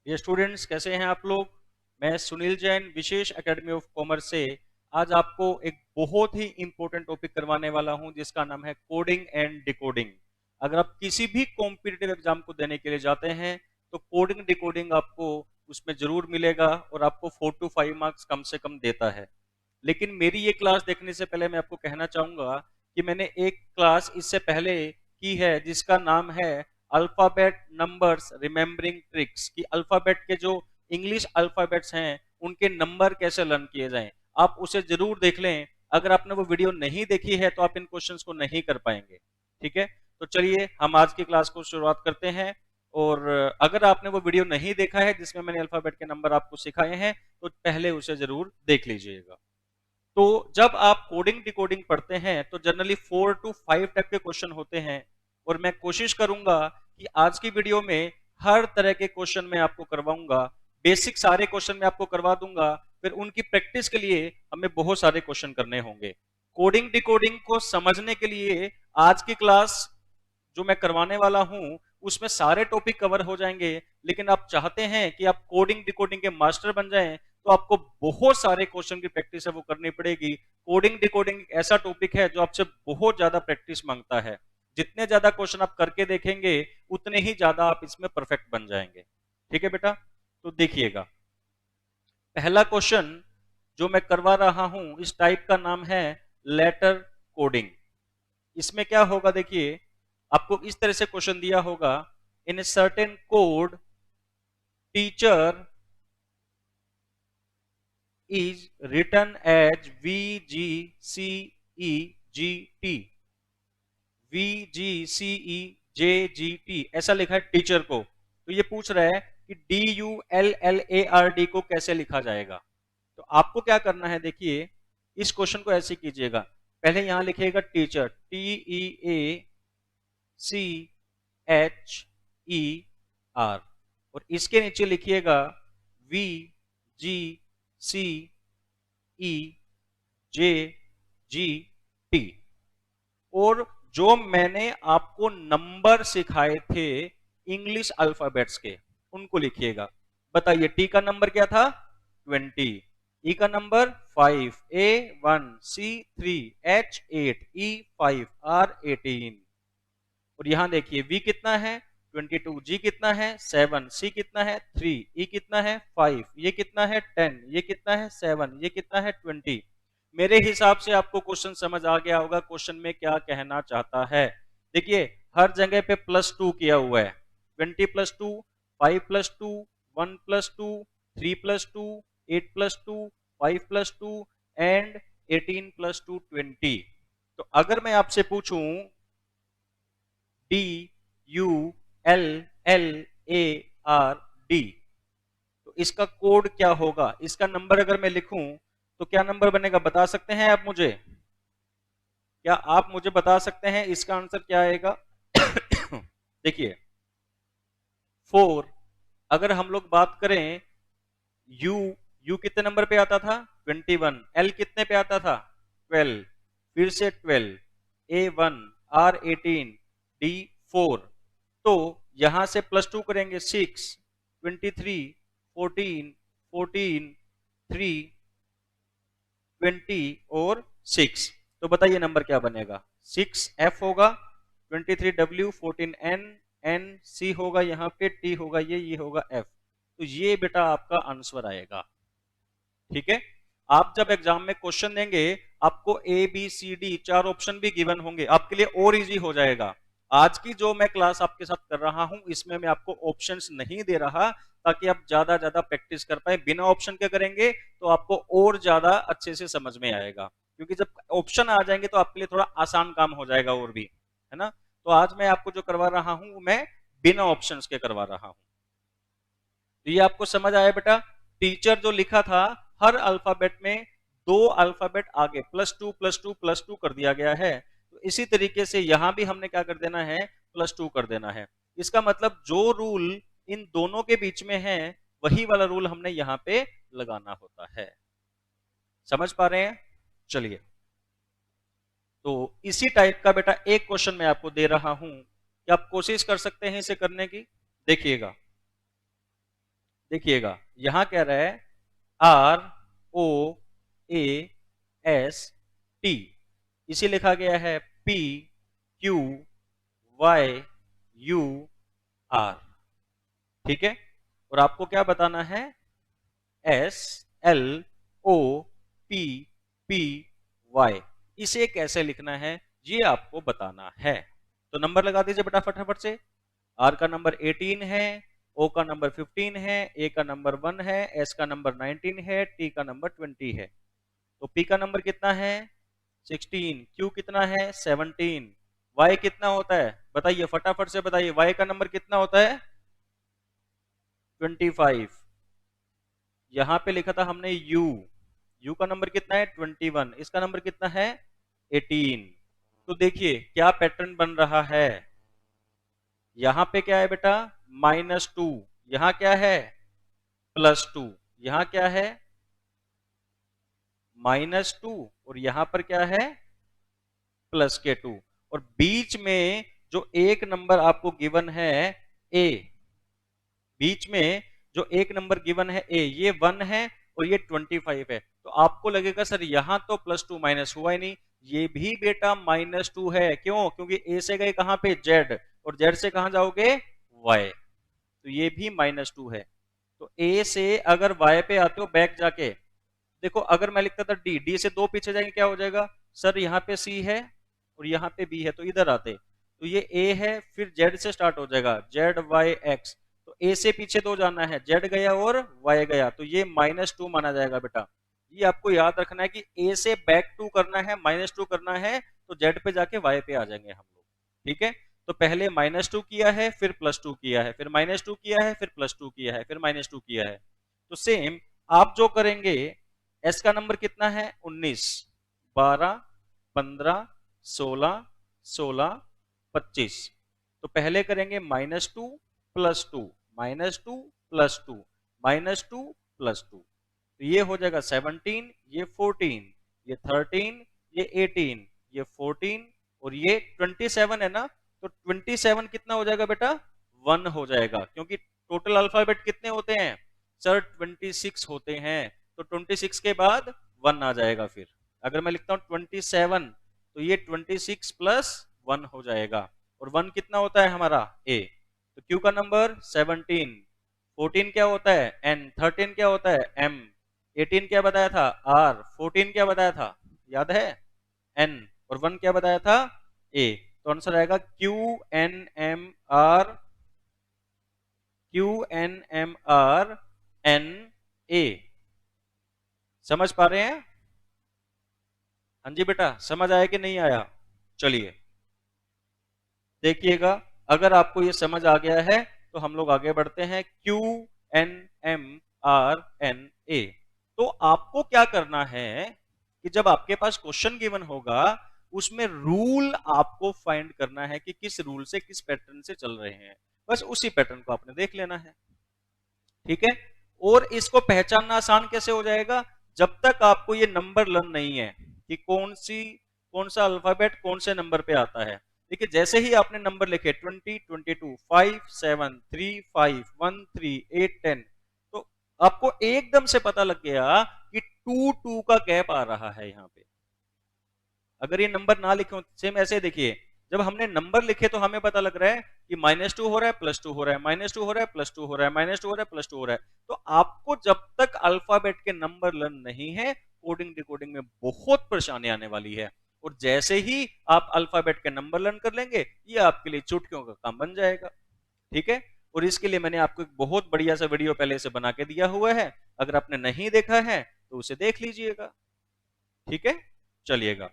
ये स्टूडेंट्स कैसे हैं आप लोग। मैं सुनील जैन विशेष एकेडमी ऑफ कॉमर्स से आज आपको एक बहुत ही इंपॉर्टेंट टॉपिक करवाने वाला हूं जिसका नाम है कोडिंग एंड डिकोडिंग। अगर आप किसी भी कॉम्पिटिटिव एग्जाम को देने के लिए जाते हैं तो कोडिंग डिकोडिंग आपको उसमें जरूर मिलेगा और आपको 4 to 5 मार्क्स कम से कम देता है। लेकिन मेरी ये क्लास देखने से पहले मैं आपको कहना चाहूंगा कि मैंने एक क्लास इससे पहले की है जिसका नाम है अल्फाबेट नंबर्स रिमेम्बरिंग ट्रिक्स, कि अल्फाबेट के जो इंग्लिश अल्फाबेट्स हैं उनके नंबर कैसे लर्न किए जाएं। आप उसे जरूर देख लें। अगर आपने वो वीडियो नहीं देखी है तो आप इन क्वेश्चंस को नहीं कर पाएंगे। ठीक है, तो चलिए हम आज की क्लास को शुरुआत करते हैं। और अगर आपने वो वीडियो नहीं देखा है जिसमें मैंने अल्फाबेट के नंबर आपको सिखाए हैं तो पहले उसे जरूर देख लीजिएगा। तो जब आप कोडिंग डिकोडिंग पढ़ते हैं तो जनरली 4 to 5 टाइप के क्वेश्चन होते हैं और मैं कोशिश करूंगा कि आज की वीडियो में हर तरह के क्वेश्चन मैं आपको करवाऊंगा। बेसिक सारे क्वेश्चन मैं आपको करवा दूंगा, फिर उनकी प्रैक्टिस के लिए हमें बहुत सारे क्वेश्चन करने होंगे। कोडिंग डिकोडिंग को समझने के लिए आज की क्लास जो मैं करवाने वाला हूं उसमें सारे टॉपिक कवर हो जाएंगे। लेकिन आप चाहते हैं कि आप कोडिंग डिकोडिंग के मास्टर बन जाएं तो आपको बहुत सारे क्वेश्चन की प्रैक्टिस है वो करनी पड़ेगी। कोडिंग डिकोडिंग एक ऐसा टॉपिक है जो आपसे बहुत ज्यादा प्रैक्टिस मांगता है। जितने ज्यादा क्वेश्चन आप करके देखेंगे उतने ही ज्यादा आप इसमें परफेक्ट बन जाएंगे। ठीक है बेटा, तो देखिएगा पहला क्वेश्चन जो मैं करवा रहा हूं इस टाइप का नाम है लेटर कोडिंग। इसमें क्या होगा, देखिए आपको इस तरह से क्वेश्चन दिया होगा, in a certain code teacher is written as VGCEGT, VGCEJGT ऐसा लिखा है टीचर को। तो ये पूछ रहा है कि DULLARD को कैसे लिखा जाएगा। तो आपको क्या करना है, देखिए इस क्वेश्चन को ऐसे कीजिएगा। पहले यहां लिखिएगा टीचर TEACHER और इसके नीचे लिखिएगा VGCEJGT और जो मैंने आपको नंबर सिखाए थे इंग्लिश अल्फाबेट्स के उनको लिखिएगा। बताइए टी का नंबर क्या था 20, ई का number 5, A1, C3, H8, E5, R18 और यहां देखिए V कितना है 22, G कितना है 7, C कितना है 3, E कितना है 5, ये कितना है 10, ये कितना है 7, ये कितना है 20। मेरे हिसाब से आपको क्वेश्चन समझ आ गया होगा क्वेश्चन में क्या कहना चाहता है। देखिए हर जगह पे +2 किया हुआ है, 20 + 2, 5 + 2, 1 + 2, 3 + 2, 8 + 2, 5 + 2 एंड 18 + 2 20। तो अगर मैं आपसे पूछूं DULLARD तो इसका कोड क्या होगा, इसका नंबर अगर मैं लिखूं तो क्या नंबर बनेगा, बता सकते हैं आप मुझे? क्या आप मुझे बता सकते हैं इसका आंसर क्या आएगा? देखिए 4, अगर हम लोग बात करें U, U कितने नंबर पे आता था 21, L कितने पे आता था 12, फिर से 12, A1, R18, D4। तो यहां से +2 करेंगे 6, 23, 14, 14, 3, 20 और 6। तो बताइए नंबर क्या बनेगा, 6F होगा, 23W, 14N, NC होगा, यहाँ पे T होगा, ये होगा F। तो ये बेटा आपका आंसर आएगा। ठीक है, आप जब एग्जाम में क्वेश्चन देंगे आपको ABCD 4 ऑप्शन भी गिवन होंगे, आपके लिए और इजी हो जाएगा। आज की जो मैं क्लास आपके साथ कर रहा हूं इसमें मैं आपको ऑप्शंस नहीं दे रहा ताकि आप ज्यादा प्रैक्टिस कर पाए। बिना ऑप्शन के करेंगे तो आपको और ज्यादा अच्छे से समझ में आएगा, क्योंकि जब ऑप्शन आ जाएंगे तो आपके लिए थोड़ा आसान काम हो जाएगा और भी, है ना। तो आज मैं आपको जो करवा रहा हूं मैं बिना ऑप्शंस के करवा रहा हूं। तो ये आपको समझ आया बेटा, टीचर जो लिखा था हर अल्फाबेट में 2 अल्फाबेट आगे +2 +2 +2 कर दिया गया है। तो इसी तरीके से यहां भी हमने क्या कर देना है, +2 कर देना है। इसका मतलब जो रूल इन दोनों के बीच में है वही वाला रूल हमने यहां पे लगाना होता है। समझ पा रहे हैं? चलिए, तो इसी टाइप का बेटा एक क्वेश्चन मैं आपको दे रहा हूं कि आप कोशिश कर सकते हैं इसे करने की। देखिएगा देखिएगा यहां कह रहा है ROAST, इसे लिखा गया है PQYUR, ठीक है। और आपको क्या बताना है, SLOPPY, इसे कैसे लिखना है ये आपको बताना है। तो नंबर लगा दीजिए बेटा फटाफट से। आर का नंबर 18 है, ओ का नंबर 15 है, ए का नंबर 1 है, एस का नंबर 19 है, टी का नंबर 20 है। तो पी का नंबर कितना है 16, क्यू कितना है 17, वाई कितना होता है बताइए फटाफट से बताइए, वाई का नंबर कितना होता है 25। यहां पे लिखा था हमने यू का नंबर कितना है 21, इसका नंबर कितना है 18। तो देखिए क्या पैटर्न बन रहा है, यहां पे क्या है बेटा -2, यहां क्या है +2, यहां क्या है -2, और यहां पर क्या है +2, और बीच में जो एक नंबर आपको गिवन है ए, बीच में जो एक नंबर गिवन है ए, ये 1 है और ये 25 है। तो आपको लगेगा सर यहां तो +2 माइनस हुआ ही नहीं, ये भी बेटा -2 है। क्यों? क्योंकि ए से गए कहां पे जेड, और जेड से कहां जाओगे वाई, तो ये भी -2 है। तो ए से अगर वाई पे आते हो बैक जाके देखो, अगर मैं लिखता था डी, डी से 2 पीछे जाएंगे क्या हो जाएगा सर, यहाँ पे सी है और यहाँ पे बी है, तो इधर आते तो ये ए है, फिर जेड से स्टार्ट हो जाएगा ZYX, तो ए से पीछे 2 जाना है, जेड गया और वाई गया, तो ये -2 माना जाएगा बेटा। ये आपको याद रखना है कि ए से बैक 2 करना है, -2 करना है, तो जेड पे जाके वाई पे आ जाएंगे हम लोग, ठीक है। तो पहले -2 किया है, फिर +2 किया है, फिर -2 किया है, फिर +2 किया है, फिर -2 किया है। तो सेम आप जो करेंगे, एस का नंबर कितना है 19, 12, 15, 16, 16, 25। तो पहले करेंगे -2 +2, -2 +2, -2 +2, तो ये हो जाएगा 17, ये 14, ये 13, ये 18, ये 14 और ये 27 है ना, तो 27 कितना हो जाएगा बेटा 1 हो जाएगा, क्योंकि टोटल अल्फाबेट कितने होते हैं सर 26 होते हैं, तो 26 के बाद 1 आ जाएगा। फिर अगर मैं लिखता हूं 27, तो ये 26 + 1 हो जाएगा, और 1 कितना होता है हमारा ए, तो क्यू का नंबर 17, 14 क्या होता है एन, 13 क्या होता है एम, 18 क्या बताया था आर, 14 क्या बताया था याद है एन, और 1 क्या बताया था ए। तो आंसर आएगा QNMR NA। समझ पा रहे हैं? हाँ जी बेटा, समझ आया कि नहीं आया? चलिए देखिएगा, अगर आपको ये समझ आ गया है तो हम लोग आगे बढ़ते हैं। QNMRNA। तो आपको क्या करना है कि जब आपके पास क्वेश्चन गिवन होगा, उसमें रूल आपको फाइंड करना है कि किस रूल से किस पैटर्न से चल रहे हैं, बस उसी पैटर्न को आपने देख लेना है, ठीक है। और इसको पहचानना आसान कैसे हो जाएगा, जब तक आपको ये नंबर लर्न नहीं है कि कौन सा अल्फाबेट कौन से नंबर पे आता है। देखिए जैसे ही आपने नंबर लिखे 20, 22, 5, 7, 3, 5, 1, 3, 8, 10, तो आपको एकदम से पता लग गया कि 2, 2 का गैप आ रहा है यहाँ पे। अगर ये नंबर ना लिखे हो, सेम ऐसे देखिए, जब हमने नंबर लिखे तो हमें पता लग रहा है कि -2 हो रहा है, +2 हो रहा है, -2 हो रहा है, +2 हो रहा है, -2 हो रहा है, +2 हो रहा है। तो आपको जब तक अल्फाबेट के नंबर लर्न नहीं है, कोडिंग डिकोडिंग में बहुत परेशानी आने वाली है। और जैसे ही आप अल्फाबेट के नंबर लर्न कर लेंगे, ये आपके लिए चुटकियों का काम बन जाएगा, ठीक है। और इसके लिए मैंने आपको एक बहुत बढ़िया सा वीडियो पहले से बना के दिया हुआ है, अगर आपने नहीं देखा है तो उसे देख लीजिएगा, ठीक है। चलिएगा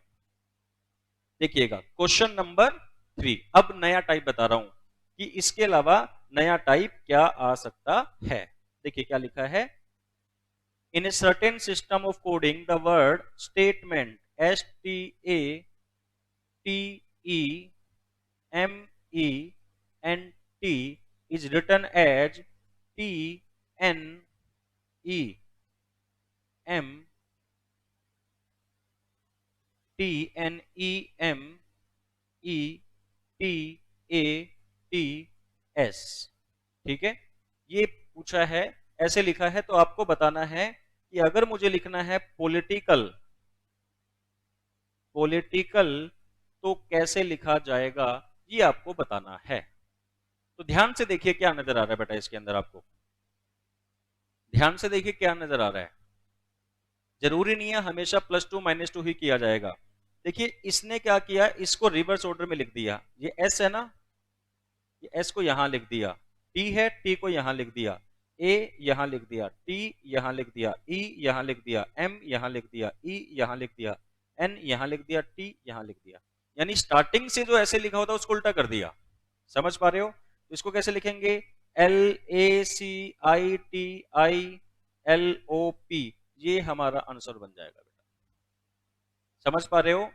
देखिएगा क्वेश्चन नंबर 3, अब नया टाइप बता रहा हूं कि इसके अलावा नया टाइप क्या आ सकता है। देखिए क्या लिखा है, in a certain system of coding the word statement STATEMENT is written as TNEMETATS, ठीक है। ये पूछा है ऐसे लिखा है, तो आपको बताना है कि अगर मुझे लिखना है पॉलिटिकल, पॉलिटिकल तो कैसे लिखा जाएगा, ये आपको बताना है। तो ध्यान से देखिए क्या नजर आ रहा है बेटा इसके अंदर आपको, ध्यान से देखिए क्या नजर आ रहा है। जरूरी नहीं है हमेशा +2 -2 ही किया जाएगा। देखिए इसने क्या किया, इसको रिवर्स ऑर्डर में लिख दिया। ये एस है ना, ये एस को यहां लिख दिया, टी है, टी को यहां लिख दिया, ए यहां लिख दिया, टी यहां लिख दिया, ई यहां लिख दिया, एम यहां लिख दिया, ई यहां लिख दिया, एन यहां लिख दिया, टी यहां लिख दिया। यानी स्टार्टिंग से जो ऐसे लिखा होता है उसको उल्टा कर दिया। समझ पा रहे हो? तो इसको कैसे लिखेंगे, LACITILOP, ये हमारा आंसर बन जाएगा बेटा। समझ पा रहे हो?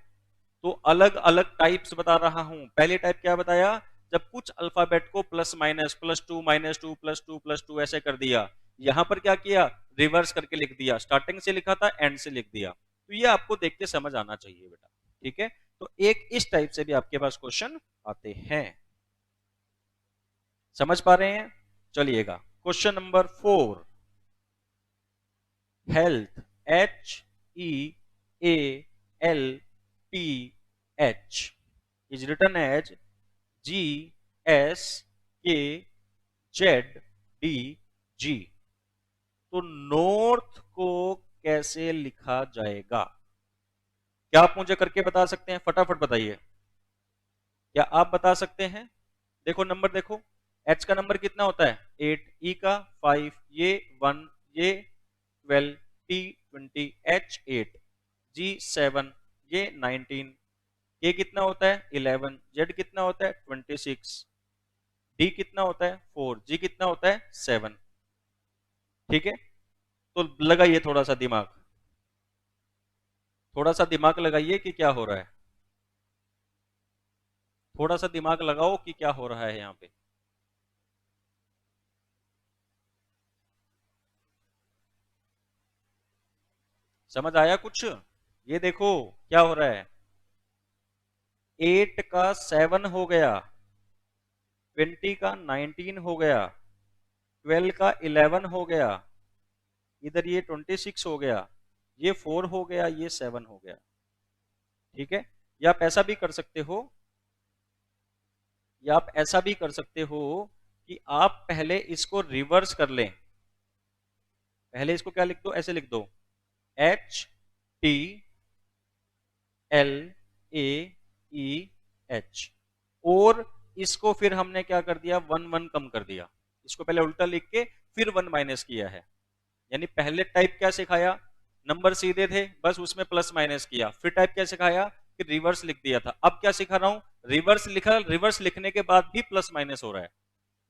तो अलग अलग टाइप्स बता रहा हूं। पहले टाइप क्या बताया, जब कुछ अल्फाबेट को प्लस माइनस, +2 -2 +2 +2 ऐसे कर दिया। यहां पर क्या किया, रिवर्स करके लिख दिया, स्टार्टिंग से लिखा था एंड से लिख दिया। तो ये आपको देख के समझ आना चाहिए बेटा, ठीक है। तो एक इस टाइप से भी आपके पास क्वेश्चन आते हैं। समझ पा रहे हैं? चलिएगा question number 4, health, HEALTH is written as GSKZDG। तो नॉर्थ को कैसे लिखा जाएगा, क्या आप मुझे करके बता सकते हैं? फटाफट बताइए, क्या आप बता सकते हैं? देखो नंबर देखो, एच का नंबर कितना होता है 8, ई का 5, ये 1, ये 12, टी 20, एच 8, जी 7, ये 19, के कितना होता है 11, जेड कितना होता है 26, डी कितना होता है 4, जी कितना होता है 7। ठीक है, तो लगाइए थोड़ा सा दिमाग, थोड़ा सा दिमाग लगाइए कि क्या हो रहा है, थोड़ा सा दिमाग लगाओ कि क्या हो रहा है यहाँ पे। समझ आया कुछ? ये देखो क्या हो रहा है, 8 का 7 हो गया, 20 का 19 हो गया, 12 का 11 हो गया, इधर ये 26 हो गया, ये 4 हो गया, ये 7 हो गया। ठीक है, या आप ऐसा भी कर सकते हो, या आप ऐसा भी कर सकते हो कि आप पहले इसको रिवर्स कर लें। पहले इसको क्या लिख दो, ऐसे लिख दो, HTLAEH, और इसको फिर हमने क्या कर दिया, 1 1 कम कर दिया। इसको पहले उल्टा लिख के फिर 1 माइनस किया है। यानी पहले टाइप क्या सिखाया, नंबर सीधे थे बस उसमें प्लस माइनस किया, फिर टाइप क्या सिखाया कि रिवर्स लिख दिया था। अब क्या सिखा रहा हूं, रिवर्स लिखा, रिवर्स लिखने के बाद भी प्लस माइनस हो रहा है,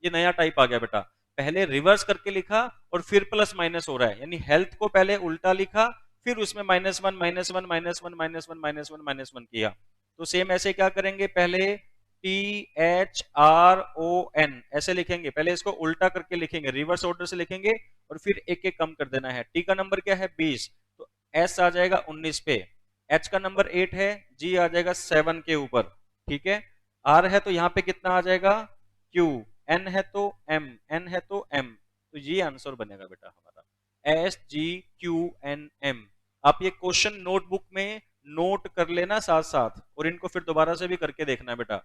ये नया टाइप आ गया बेटा। पहले रिवर्स करके लिखा और फिर प्लस माइनस हो रहा है, यानी हेल्थ को पहले उल्टा लिखा, फिर उसमें -1 -1 -1 -1 -1 -1 किया। तो सेम ऐसे क्या करेंगे, पहले THRON ऐसे लिखेंगे, पहले इसको उल्टा करके लिखेंगे, रिवर्स ऑर्डर से लिखेंगे और फिर एक एक कम कर देना है। टी का नंबर क्या है 20, तो एस आ जाएगा 19 पे, एच का नंबर 8 है, जी आ जाएगा 7 के ऊपर। ठीक है, आर है तो यहाँ पे कितना आ जाएगा क्यू, एन है तो एम, एन है तो एम, तो ये आंसर बनेगा बेटा हमारा SGQNM। आप ये क्वेश्चन नोटबुक में नोट कर लेना साथ साथ, और इनको फिर दोबारा से भी करके देखना बेटा।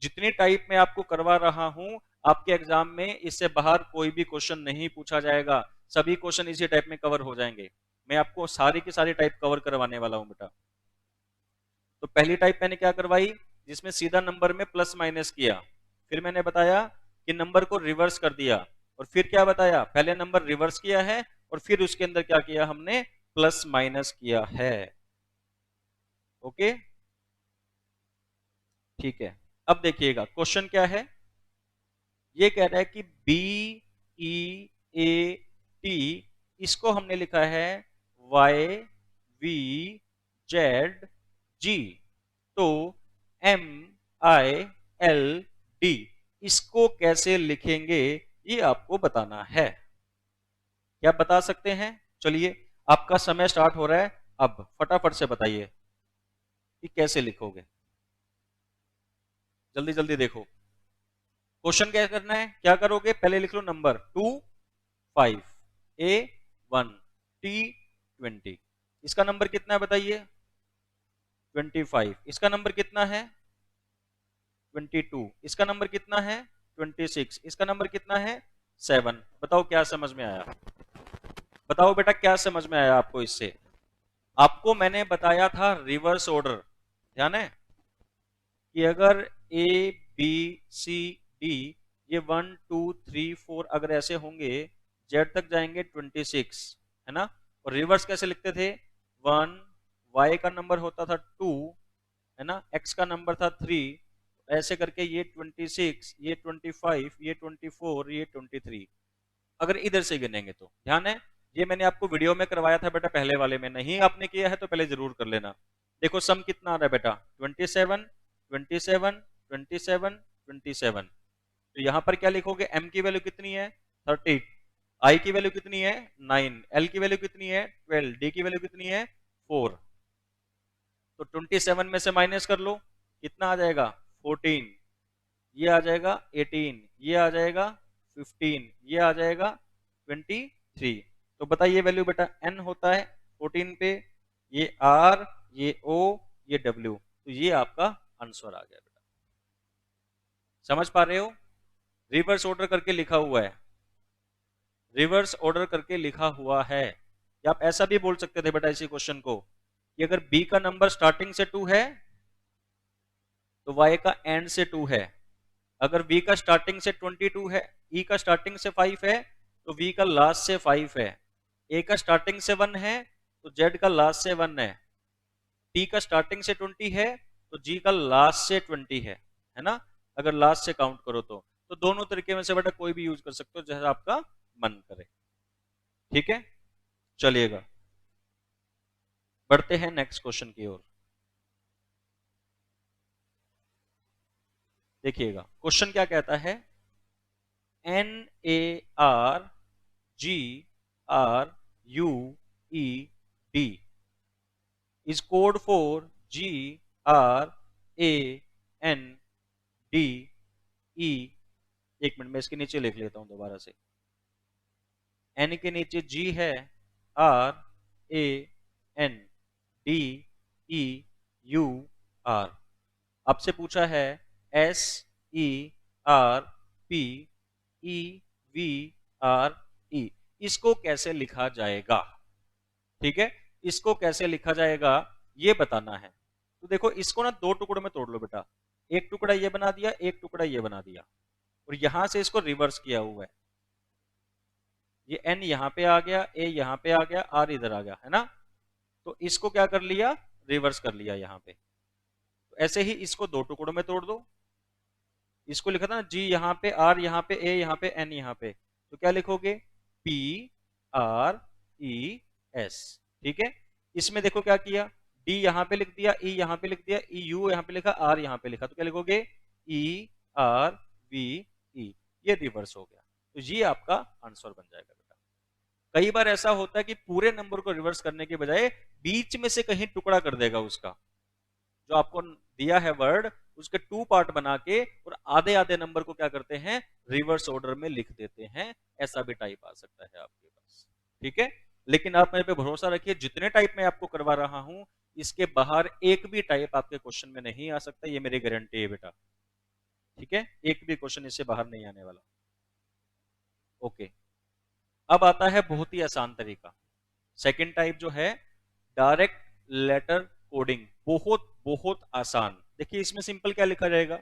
जितनी टाइप में आपको करवा रहा हूं, आपके एग्जाम में इससे बाहर कोई भी क्वेश्चन नहीं पूछा जाएगा, सभी क्वेश्चन इसी टाइप में कवर हो जाएंगे। मैं आपको सारी की सारी टाइप कवर करवाने वाला हूं बेटा। तो पहली टाइप मैंने क्या करवाई, जिसमें सीधा नंबर में प्लस माइनस किया, फिर मैंने बताया कि नंबर को रिवर्स कर दिया, और फिर क्या बताया, पहले नंबर रिवर्स किया है और फिर उसके अंदर क्या किया हमने, प्लस माइनस किया है। ओके, ठीक है। अब देखिएगा क्वेश्चन क्या है, ये कह रहा है कि BEAT, इसको हमने लिखा है YVZG, तो MILD इसको कैसे लिखेंगे, ये आपको बताना है। क्या बता सकते हैं? चलिए आपका समय स्टार्ट हो रहा है, अब फटाफट से बताइए कि कैसे लिखोगे, जल्दी जल्दी देखो। क्वेश्चन क्या करना है, क्या करोगे, पहले लिख लो नंबर 2 5, A1, T20। इसका नंबर कितना है बताइए? 25। इसका नंबर कितना है? 22। इसका नंबर कितना है? 26। इसका नंबर कितना है? 7। बताओ क्या समझ में आया? बताओ बेटा क्या समझ में आया आपको इससे? आपको मैंने बताया था रिवर्स ऑर्डर, ध्यान है कि अगर ए बी सी डी ये 1 2 3 4 अगर ऐसे होंगे, जेड तक जाएंगे 26, है ना? और रिवर्स कैसे लिखते थे? 1, वाई का नंबर होता था 2, है ना, एक्स का नंबर था 3, ऐसे करके ये 26, ये 25, ये 24, ये 23, अगर इधर से गिनेंगे तो। ध्यान है, ये मैंने आपको वीडियो में करवाया था बेटा, पहले वाले में। नहीं आपने किया है तो पहले जरूर कर लेना। देखो सम कितना आ रहा है बेटा? 27, 27, 27, 27। तो यहां पर क्या लिखोगे? m की वैल्यू कितनी है? 30, i की वैल्यू कितनी है? 9, l की वैल्यू कितनी है? 12, d की वैल्यू कितनी है? 4। तो 27 में से माइनस कर लो, कितना आ जाएगा? 14, ये आ जाएगा 18, ये आ जाएगा 15, ये आ जाएगा 23। तो बताइए वैल्यू बेटा, n होता है 14 पे, ये r, ये o, ये w, तो ये आपका आंसर आ गया बेटा। समझ पा रहे हो? रिवर्स ऑर्डर करके लिखा हुआ है, रिवर्स ऑर्डर करके लिखा हुआ है। या आप ऐसा भी बोल सकते थे बेटा इसी क्वेश्चन को कि अगर b का नंबर स्टार्टिंग से 2 है तो y का एंड से 2 है। अगर v का स्टार्टिंग से 22 है, e का स्टार्टिंग से 5 है, तो v का लास्ट से 5 है। a का स्टार्टिंग से 1 है तो z का लास्ट से 1 है। t का स्टार्टिंग से 20 है तो g का लास्ट से 20 है ना? अगर लास्ट से काउंट करो तो दोनों तरीके में से बेटा कोई भी यूज कर सकते हो जैसा आपका मन करे। ठीक है, चलिएगा बढ़ते हैं नेक्स्ट क्वेश्चन की ओर। देखिएगा क्वेश्चन क्या कहता है? NARGRUED is code for GRANDE। एक मिनट में इसके नीचे लिख लेता हूं दोबारा से। N के नीचे G है, RANDEUR। आपसे पूछा है SERPEVRE, इसको कैसे लिखा जाएगा? ठीक है, इसको कैसे लिखा जाएगा ये बताना है। तो देखो इसको ना दो टुकड़ों में तोड़ लो बेटा, एक टुकड़ा ये बना दिया, एक टुकड़ा ये बना दिया, और यहां से इसको रिवर्स किया हुआ है। ये n यहां पे आ गया, a यहां पे आ गया, r इधर आ गया, है ना? तो इसको क्या कर लिया? रिवर्स कर लिया यहां पे। तो ऐसे ही इसको दो टुकड़ों में तोड़ दो। इसको लिखा था ना g यहां पे, r यहां पे, a यहां पे, n यहां पे, तो क्या लिखोगे? PRES। ठीक है, इसमें देखो क्या किया, d यहां पे लिख दिया, e यहां पे लिख दिया, EU यहां पे लिखा, r यहां पे लिखा, तो क्या लिखोगे? ERVE। ये रिवर्स हो गया, तो ये आपका आंसर बन जाएगा बेटा। कई बार ऐसा होता है कि पूरे नंबर को रिवर्स करने के बजाय बीच में से कहीं टुकड़ा कर देगा उसका, जो आपको दिया है वर्ड उसके 2 पार्ट बना के, और आधे आधे नंबर को क्या करते हैं? रिवर्स ऑर्डर में लिख देते हैं। ऐसा भी टाइप आ सकता है आपके पास। ठीक है, लेकिन आप मेरे पे भरोसा रखिए, जितने टाइप मैं आपको करवा रहा हूं इसके बाहर एक भी टाइप आपके क्वेश्चन में नहीं आ सकता, ये मेरी गारंटी है बेटा। ठीक है, एक भी क्वेश्चन इससे बाहर नहीं आने वाला। ओके, अब आता है बहुत ही आसान तरीका, सेकंड टाइप जो है डायरेक्ट लेटर कोडिंग। बहुत बहुत आसान। देखिए इसमें सिंपल क्या लिखा जाएगा?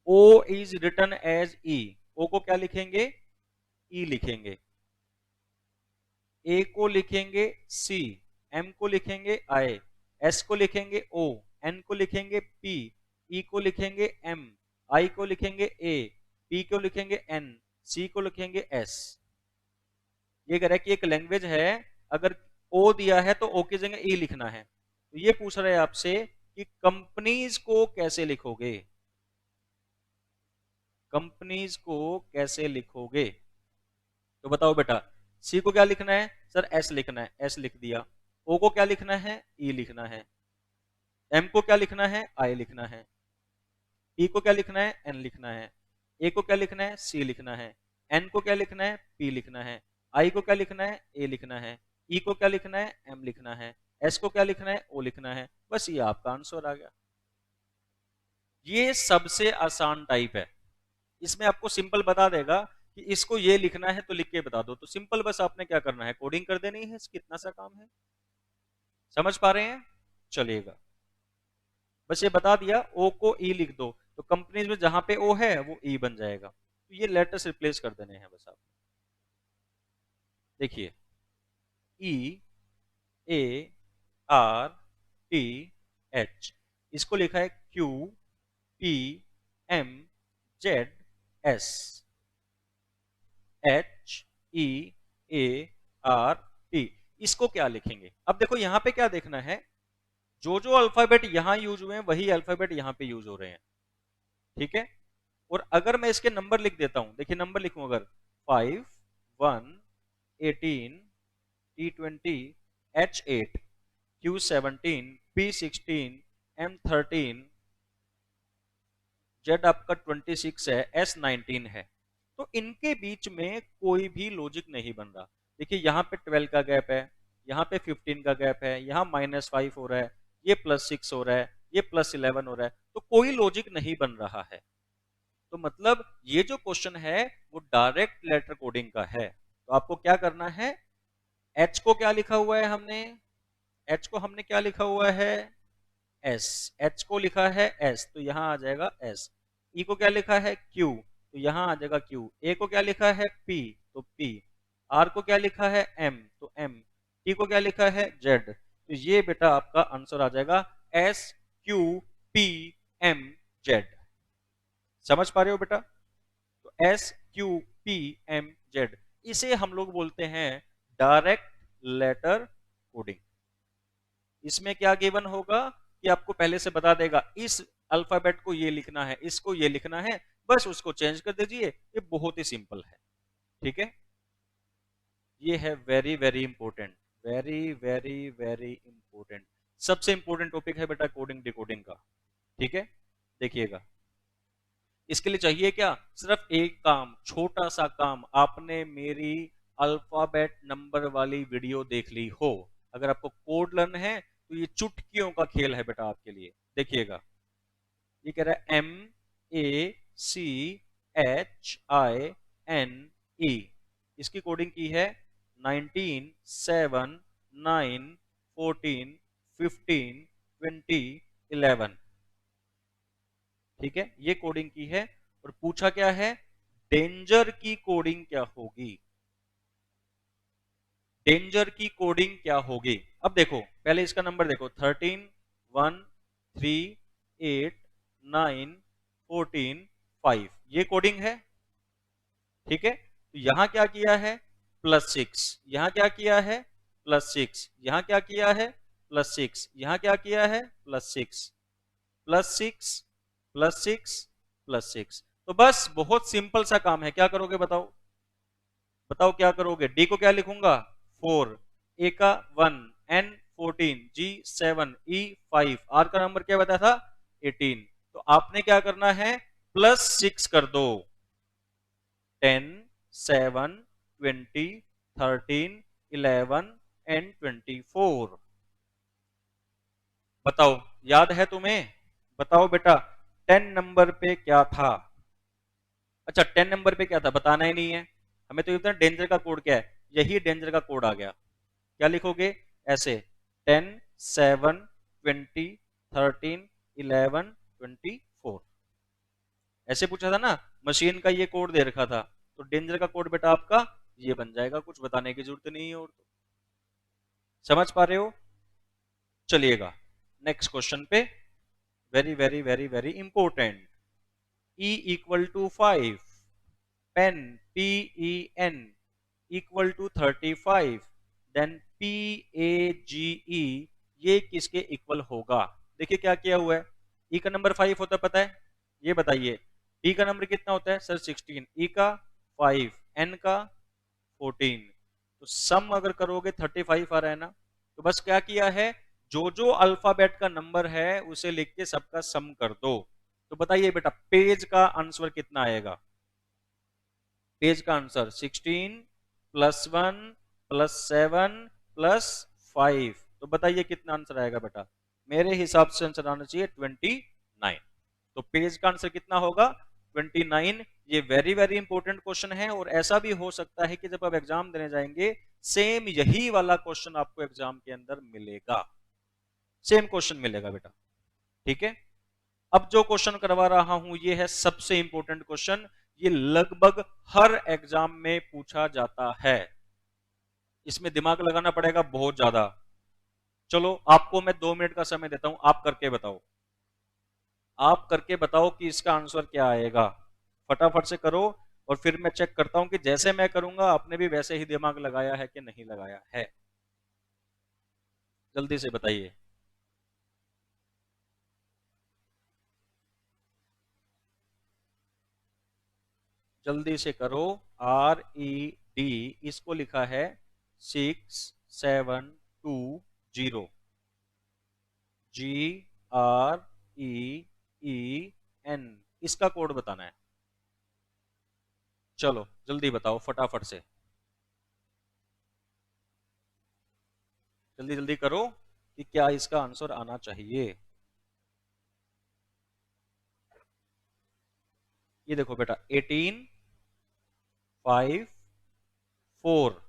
O is written as E। O को क्या लिखेंगे? E लिखेंगे। A को लिखेंगे C, M को लिखेंगे I, S को लिखेंगे O, N को लिखेंगे P, E को लिखेंगे M, I को लिखेंगे A, P को लिखेंगे N, C को लिखेंगे S। ये कह रहा है कि एक लैंग्वेज है, अगर O दिया है तो O की जगह E लिखना है। तो ये पूछ रहे हैं आपसे कि कंपनीज को कैसे लिखोगे? कंपनीज को कैसे लिखोगे? तो बताओ बेटा, सी को क्या लिखना है? सर एस लिखना है, एस लिख दिया। ओ को क्या लिखना है? ई लिखना है। एम को क्या लिखना है? आई लिखना है। पी को क्या लिखना है? एन लिखना है। ए को क्या लिखना है? सी लिखना है। एन को क्या लिखना है? पी लिखना है। आई को क्या लिखना है, ए लिखना है, ई को क्या लिखना है, एम लिखना है, एस को क्या लिखना है, ओ लिखना है, बस ये आपका आंसर आ गया। ये सबसे आसान टाइप है, इसमें आपको सिंपल बता देगा कि इसको ये लिखना है तो लिख के बता दो, तो सिंपल बस आपने क्या करना है, कोडिंग कर देनी है, कितना सा काम है, समझ पा रहे हैं? चलिएगा, बस ये बता दिया, ओ को ई लिख दो, तो कंपनीज में जहां पे ओ है वो ई बन जाएगा, तो ये लेटर्स रिप्लेस कर देने हैं बस आप। देखिए, E, A, R, T, H, इसको लिखा है Q, P, M, Z, S, H, E, A, R, T, इसको क्या लिखेंगे? अब देखो यहां पे क्या देखना है, जो जो अल्फाबेट यहां यूज हुए हैं वही अल्फाबेट यहां पे यूज हो रहे हैं, ठीक है? और अगर मैं इसके नंबर लिख देता हूं, देखिए नंबर लिखूं अगर 5, 1, 18, T20, H8, Q17, P16, M13, Z आपका 26 है, S19 है, तो इनके बीच में कोई भी लॉजिक नहीं बन रहा। देखिए यहाँ पे 12 का गैप है, यहाँ पे 15 का गैप है, यहाँ -5 हो रहा है, ये +6 हो रहा है, ये +11 हो रहा है, तो कोई लॉजिक नहीं बन रहा है। तो मतलब ये जो क्वेश्चन है वो डायरेक्ट लेटर कोडिंग का है। तो आपको क्या करना है, एच को क्या लिखा हुआ है हमने, एच को हमने क्या लिखा हुआ है, एस, एच को लिखा है एस, तो यहां आ जाएगा एस। ई को क्या लिखा है, क्यू, तो यहां आ जाएगा क्यू। ए को क्या लिखा है, पी, तो पी। आर को क्या लिखा है, एम, तो एम। टी को क्या लिखा है, जेड, तो ये बेटा आपका आंसर आ जाएगा S, Q, P, M, Z. समझ पा रहे हो बेटा? तो S, Q, P, M, Z, इसे हम लोग बोलते हैं डायरेक्ट लेटर कोडिंग। इसमें क्या गिवन होगा कि आपको पहले से बता देगा इस अल्फाबेट को ये लिखना है, इसको ये लिखना है, बस उसको चेंज कर दीजिए, ये बहुत ही सिंपल है, ठीक है? ये है very very important, very very very important, सबसे इंपॉर्टेंट टॉपिक है बेटा कोडिंग डिकोडिंग का, ठीक है? देखिएगा, इसके लिए चाहिए क्या, सिर्फ एक काम, छोटा सा काम, आपने मेरी अल्फाबेट नंबर वाली वीडियो देख ली हो। अगर आपको कोड लर्न है तो ये चुटकियों का खेल है बेटा आपके लिए। देखिएगा, ये कह रहा है MACHINE, इसकी कोडिंग की है 19, 7, 9, 14, 15, 20, 11, ठीक है? ये कोडिंग की है, और पूछा क्या है, डेंजर की कोडिंग क्या होगी, डेंजर की कोडिंग क्या होगी? अब देखो, पहले इसका नंबर देखो, 13, 1, 3, 8, 9, 14, 5, ये कोडिंग है, ठीक है? तो यहां क्या किया है, +6, यहां क्या किया है, +6, यहां क्या किया है, +6, यहां क्या किया है, +6, +6, +6, +6, तो बस बहुत सिंपल सा काम है, क्या करोगे बताओ, बताओ क्या करोगे? डी को क्या लिखूंगा, 4, ए का 1, एन 14, जी 7, ई 5, आर का नंबर क्या बताया था, 18, तो आपने क्या करना है, +6 कर दो, 10, 7, 20, 13, 11 एंड 24। बताओ, याद है तुम्हें? बताओ बेटा, 10 नंबर पे क्या था? अच्छा, 10 नंबर पे क्या था बताना ही नहीं है हमें, तो ये डेंजर का कोड क्या है, यही डेंजर का कोड आ गया। क्या लिखोगे, ऐसे 10, 7, 20, 13, 11, 24, ऐसे पूछा था ना, मशीन का ये कोड दे रखा था, तो डेंजर का कोड बेटा आपका ये बन जाएगा, कुछ बताने की जरूरत नहीं है और तो। समझ पा रहे हो? चलिएगा नेक्स्ट क्वेश्चन पे, very very very very important. E equal to 5, pen PEN equal to 35, then PAGE, ये किसके इक्वल होगा? देखिए क्या किया हुआ है, E का नंबर 5 होता है पता है, ये बताइए, D का नंबर कितना होता है सर 16, E का 5, N का 14, तो सम अगर करोगे 35 आ रहा है ना, तो बस क्या किया है, जो जो अल्फाबेट का नंबर है उसे लिख के सबका सम कर दो। तो बताइए बेटा, पेज का आंसर कितना आएगा, पेज का आंसर 16, +1 +7 +5, तो बताइए कितना आंसर आएगा बेटा? मेरे हिसाब से आंसर आना चाहिए 29। तो पेज का आंसर कितना होगा? 29। ये वेरी वेरी इंपॉर्टेंट क्वेश्चन है, और ऐसा भी हो सकता है कि जब आप एग्जाम देने जाएंगे सेम यही वाला क्वेश्चन आपको एग्जाम के अंदर मिलेगा, सेम क्वेश्चन मिलेगा बेटा। ठीक है, अब जो क्वेश्चन करवा रहा हूं ये है सबसे इंपॉर्टेंट क्वेश्चन, ये लगभग हर एग्जाम में पूछा जाता है, इसमें दिमाग लगाना पड़ेगा बहुत ज्यादा। चलो आपको मैं 2 मिनट का समय देता हूं, आप करके बताओ, आप करके बताओ कि इसका आंसर क्या आएगा। फटाफट से करो, और फिर मैं चेक करता हूं कि जैसे मैं करूंगा आपने भी वैसे ही दिमाग लगाया है कि नहीं लगाया है। जल्दी से बताइए। जल्दी से करो। RED, इसको लिखा है 6720। GREEN, इसका कोड बताना है। चलो जल्दी बताओ फटाफट से, जल्दी जल्दी करो कि क्या इसका आंसर आना चाहिए। ये देखो बेटा, 18 5 4,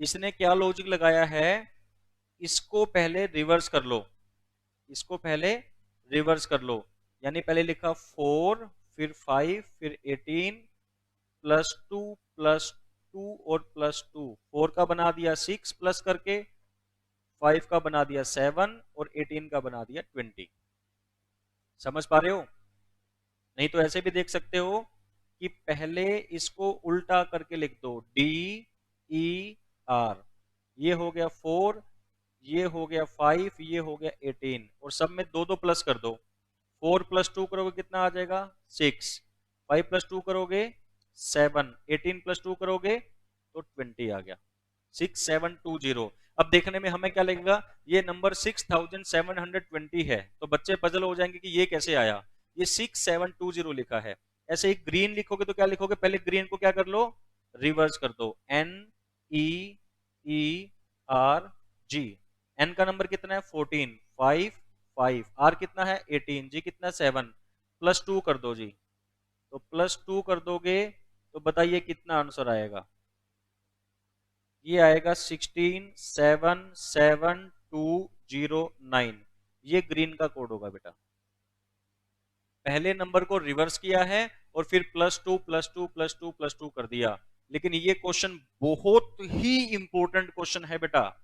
इसने क्या लॉजिक लगाया है? इसको पहले रिवर्स कर लो, इसको पहले रिवर्स कर लो, यानी पहले लिखा 4 फिर 5 फिर 18 +2 +2 और +2, 4 का बना दिया 6 प्लस करके, 5 का बना दिया 7 और 18 का बना दिया 20। समझ पा रहे हो? नहीं तो ऐसे भी देख सकते हो कि पहले इसको उल्टा करके लिख दो, DER, ये हो गया 4, ये हो गया 5, ये हो गया 18, और सब में दो दो प्लस कर दो। 4 + 2 करोगे कितना आ जाएगा? 6, 5 + 2 करोगे 7, 18 + 2 करोगे तो 20 आ गया, 6720। अब देखने में हमें क्या लगेगा, ये नंबर 6720 है, तो बच्चे पजल हो जाएंगे कि ये कैसे आया, ये 6720 लिखा है। ऐसे ही ग्रीन लिखोगे तो क्या लिखोगे? पहले ग्रीन को क्या कर लो? रिवर्स कर दो, NEERG। एन का नंबर कितना है? 14, 5 5, आर कितना है? 18, जी कितना? 7, +2 कर दो जी, तो +2 कर दोगे तो बताइए कितना आंसर आएगा? ये आएगा 1677209, ये ग्रीन का कोड होगा बेटा। पहले नंबर को रिवर्स किया है और फिर +2 +2 +2 +2 कर दिया। लेकिन ये क्वेश्चन बहुत ही इंपॉर्टेंट क्वेश्चन है बेटा,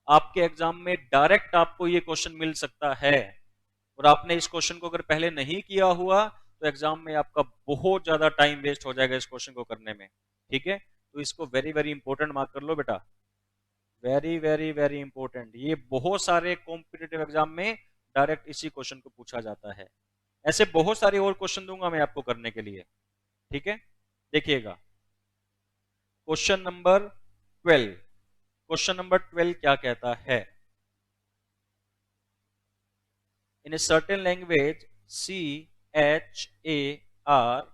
आपके एग्जाम में डायरेक्ट आपको ये क्वेश्चन मिल सकता है, और आपने इस क्वेश्चन को अगर पहले नहीं किया हुआ तो एग्जाम में आपका बहुत ज्यादा टाइम वेस्ट हो जाएगा इस क्वेश्चन को करने में। ठीक है, तो इसको वेरी वेरी इंपॉर्टेंट मार्क कर लो बेटा, वेरी वेरी वेरी इंपॉर्टेंट। ये बहुत सारे कॉम्पिटिटिव एग्जाम में डायरेक्ट इसी क्वेश्चन को पूछा जाता है। ऐसे बहुत सारे और क्वेश्चन दूंगा मैं आपको करने के लिए। ठीक है, देखिएगा क्वेश्चन नंबर 12। क्वेश्चन नंबर 12 क्या कहता है? In a certain language CHARCOAL,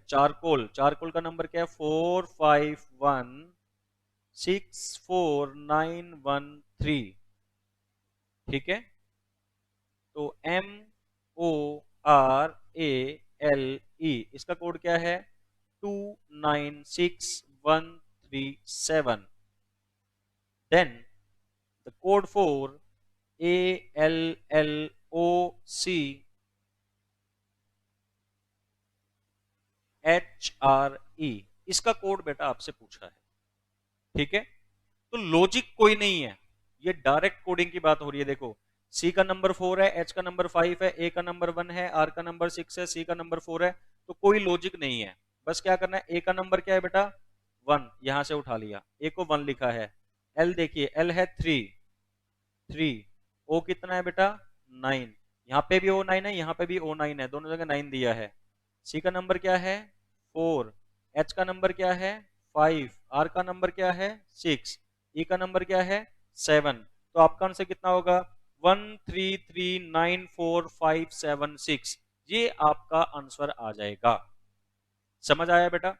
charcoal, charcoal का नंबर क्या है? 45164913। ठीक है, तो MORALE, इसका कोड क्या है? 296137। Then the code for ALLOCHRE, इसका कोड बेटा आपसे पूछा है। ठीक है, तो लॉजिक कोई नहीं है, ये डायरेक्ट कोडिंग की बात हो रही है। देखो, सी का नंबर 4 है, एच का नंबर 5 है, ए का नंबर 1 है, आर का नंबर 6 है, सी का नंबर 4 है, तो कोई लॉजिक नहीं है। बस क्या करना है, ए का नंबर क्या है बेटा? 1, यहां से उठा लिया, ए को 1 लिखा है। एल देखिए, एल है 3, ओ कितना है बेटा? 9, यहाँ पे भी O9 है, यहाँ पे भी O9 है, दोनों जगह 9 दिया है। सी का नंबर क्या है? 4, एच का नंबर क्या है? 5, आर का नंबर क्या है? 6, ई का नंबर क्या है? 7। तो आपका आंसर कितना होगा? 1339456, ये आपका आंसर आ जाएगा। समझ आया बेटा?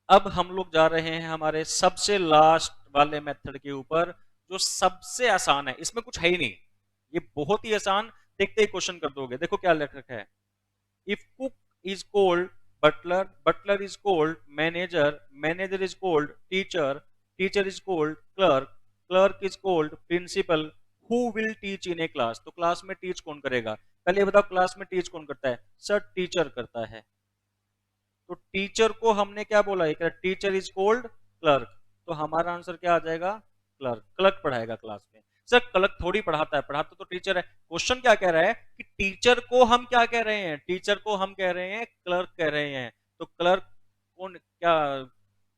अब हम लोग जा रहे हैं हमारे सबसे लास्ट वाले मेथड के ऊपर, जो सबसे आसान है, इसमें कुछ है ही नहीं, ये बहुत ही आसान। देखते ही क्वेश्चन कर दोगे। देखो क्या लिख रखा है, if cook is called butler, butler is called manager, manager is called teacher, teacher is called clerk, clerk is called principal, who will teach in a class. तो क्लास में टीच कौन करेगा? पहले बताओ, क्लास में टीच कौन करता है? सर टीचर करता है। तो टीचर को हमने क्या बोला, एक टीचर इज कोल्ड क्लर्क, तो हमारा आंसर क्या आ जाएगा? क्लर्क। क्लर्क पढ़ाएगा क्लास में। सर क्लर्क थोड़ी पढ़ाता है, पढ़ाता तो टीचर है। क्वेश्चन क्या कह रहा है कि टीचर को हम क्या कह रहे हैं? टीचर को हम कह रहे हैं क्लर्क कह रहे हैं। तो क्लर्क कौन, क्या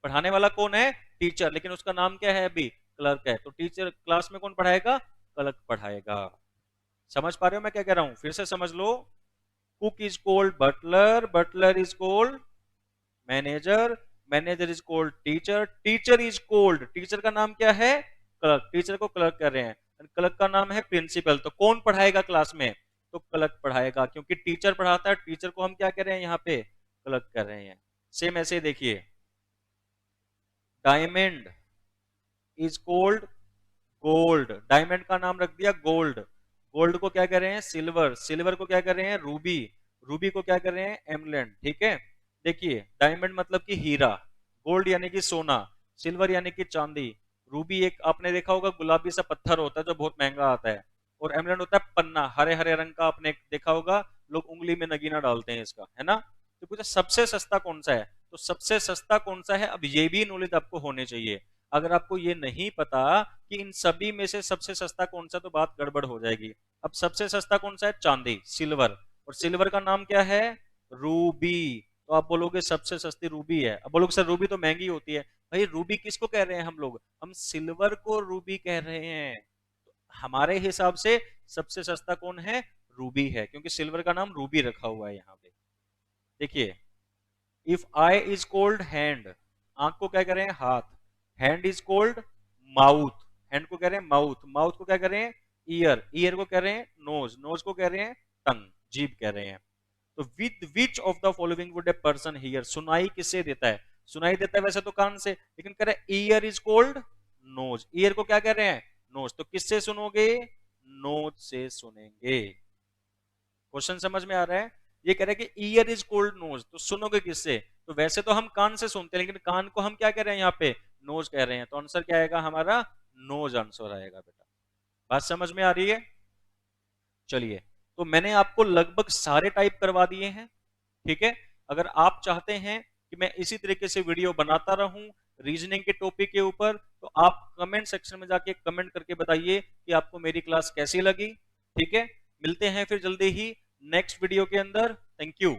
पढ़ाने वाला कौन है? टीचर, लेकिन उसका नाम क्या है? अभी क्लर्क है। तो टीचर क्लास में कौन पढ़ाएगा? क्लर्क पढ़ाएगा। समझ पा रहे हो मैं क्या कह रहा हूं? फिर से समझ लो। Cook is called butler, butler is called manager, manager is called teacher, teacher is called, teacher का नाम क्या है? क्लर्क, टीचर को क्लर्क कर रहे हैं। क्लर्क का नाम है प्रिंसिपल। तो कौन पढ़ाएगा क्लास में? तो क्लर्क पढ़ाएगा, क्योंकि टीचर पढ़ाता है, टीचर को हम क्या कर रहे हैं यहाँ पे? क्लर्क कर रहे हैं। सेम ऐसे ही देखिए, diamond is cold gold, diamond का नाम रख दिया गोल्ड, गोल्ड को क्या कर रहे हैं? सिल्वर, सिल्वर को क्या कर रहे हैं? रूबी, रूबी को क्या कर रहे हैं? एमलैंड। ठीक है, देखिए डायमंड मतलब कि हीरा, गोल्ड यानी कि सोना, सिल्वर यानी कि चांदी, रूबी एक आपने देखा होगा गुलाबी सा पत्थर होता है जो बहुत महंगा आता है, और एमलैंड होता है पन्ना, हरे हरे रंग का, आपने देखा होगा लोग उंगली में नगीना डालते हैं इसका, है ना। तो पूछा सबसे सस्ता कौन सा है? तो सबसे सस्ता कौन सा है, अब ये भी नॉलेज आपको होने चाहिए। अगर आपको ये नहीं पता कि इन सभी में से सबसे सस्ता कौन सा, तो बात गड़बड़ हो जाएगी। अब सबसे सस्ता कौन सा है? चांदी, सिल्वर, और सिल्वर का नाम क्या है? रूबी। तो आप बोलोगे सबसे सस्ती रूबी है, अब बोलोगे सर रूबी तो महंगी होती है। भाई रूबी किसको कह रहे हैं हम लोग? हम सिल्वर को रूबी कह रहे हैं। तो हमारे हिसाब से सबसे सस्ता कौन है? रूबी है, क्योंकि सिल्वर का नाम रूबी रखा हुआ है यहाँ पे। देखिए, if I is cold hand, आंख को क्या कह रहे हैं? हाथ, hand is cold mouth, hand को कह रहे हैं माउथ, माउथ को क्या कह रहे हैं? ईयर, ईयर को कह रहे हैं नोज, नोज को कह रहे हैं टंग, जीभ कह रहे हैं। तो with which of the following would a person here, सुनाई किससे देता है? सुनाई देता है वैसे तो कान से, लेकिन कह रहे हैं ear is called nose, ear को क्या कह रहे हैं? नोज। तो किससे सुनोगे? नोज से सुनेंगे। क्वेश्चन समझ में आ रहा है? ये कह रहे हैं कि ईयर इज कोल्ड नोज, तो सुनोगे किससे? तो वैसे तो हम कान से सुनते हैं, लेकिन कान को हम क्या कह रहे हैं यहाँ पे? नोज कह रहे हैं। तो आंसर क्या आएगा हमारा? नोज आंसर आएगा बेटा। बात समझ में आ रही है? चलिए, तो मैंने आपको लगभग सारे टाइप करवा दिए हैं। ठीक है, अगर आप चाहते हैं कि मैं इसी तरीके से वीडियो बनाता रहूं रीजनिंग के टॉपिक के ऊपर, तो आप कमेंट सेक्शन में जाके कमेंट करके बताइए कि आपको मेरी क्लास कैसी लगी। ठीक है, मिलते हैं फिर जल्दी ही नेक्स्ट वीडियो के अंदर। Thank you.